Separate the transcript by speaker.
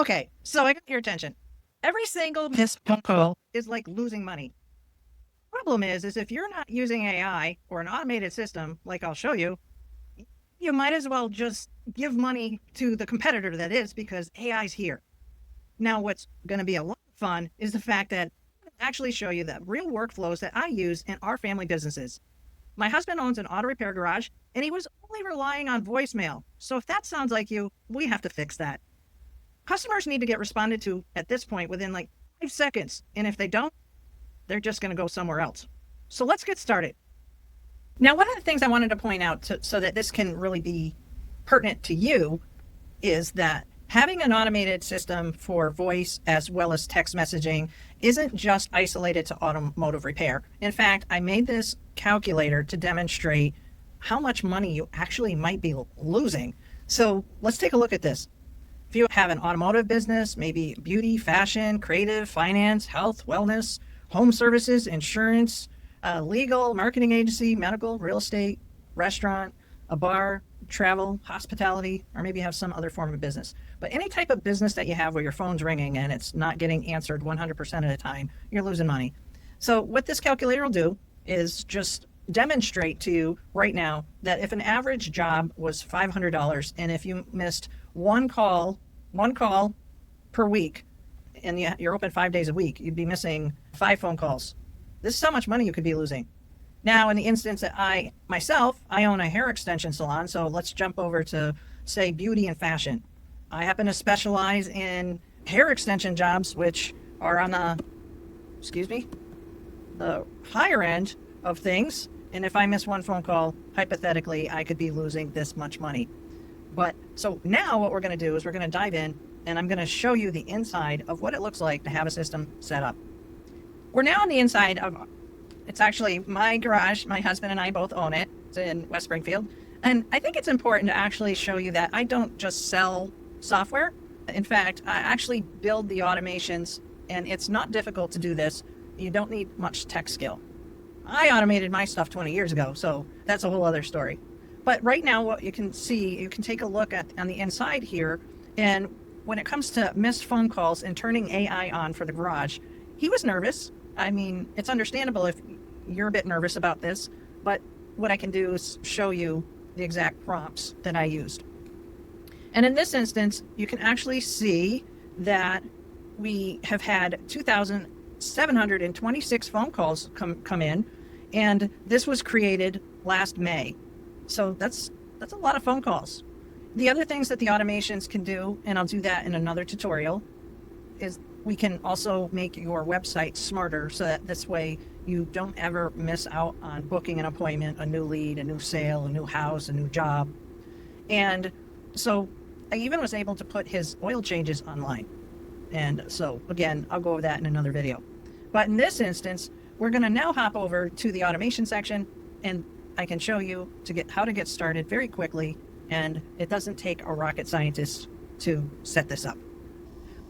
Speaker 1: Okay, so I got your attention. Every single missed phone call is like losing money. Problem is if you're not using AI or an automated system, like I'll show you, you might as well just give money to the competitor that is, because AI's here. Now, what's going to be a lot of fun is the fact that I actually show you the real workflows that I use in our family businesses. My husband owns an auto repair garage, and he was only relying on voicemail. So if that sounds like you, we have to fix that. Customers need to get responded to at this point within like 5 seconds. And if they don't, they're just going to go somewhere else. So let's get started. Now, one of the things I wanted to point out so that this can really be pertinent to you is that having an automated system for voice as well as text messaging isn't just isolated to automotive repair. In fact, I made this calculator to demonstrate how much money you actually might be losing. So let's take a look at this. If you have an automotive business, maybe beauty, fashion, creative, finance, health, wellness, home services, insurance, legal, marketing agency, medical, real estate, restaurant, a bar, travel, hospitality, or maybe you have some other form of business. But any type of business that you have where your phone's ringing and it's not getting answered 100% of the time, you're losing money. So what this calculator will do is just demonstrate to you right now that if an average job was $500 and if you missed one call per week, and you're open 5 days a week, you'd be missing 5 phone calls. This is how much money you could be losing. Now, in the instance that I own a hair extension salon, so let's jump over to, say, beauty and fashion. I happen to specialize in hair extension jobs, which are on the higher end of things. And if I miss one phone call, hypothetically, I could be losing this much money. But so now what we're going to do is we're going to dive in, and I'm going to show you the inside of what it looks like to have a system set up. We're now on the inside of, it's actually my garage. My husband and I both own it. It's in West Springfield. And I think it's important to actually show you that I don't just sell software. In fact, I actually build the automations, and it's not difficult to do this. You don't need much tech skill. I automated my stuff 20 years ago, so that's a whole other story. But right now, what you can see, you can take a look at on the inside here. And when it comes to missed phone calls and turning AI on for the garage, he was nervous. I mean, it's understandable if you're a bit nervous about this, but what I can do is show you the exact prompts that I used. And in this instance, you can actually see that we have had 2,726 phone calls come in, and this was created last May. So that's a lot of phone calls. The other things that the automations can do, and I'll do that in another tutorial, is we can also make your website smarter so that this way you don't ever miss out on booking an appointment, a new lead, a new sale, a new house, a new job. And so I even was able to put his oil changes online. And so again, I'll go over that in another video. But in this instance, we're going to now hop over to the automation section, and I can show you how to get started very quickly, and it doesn't take a rocket scientist to set this up.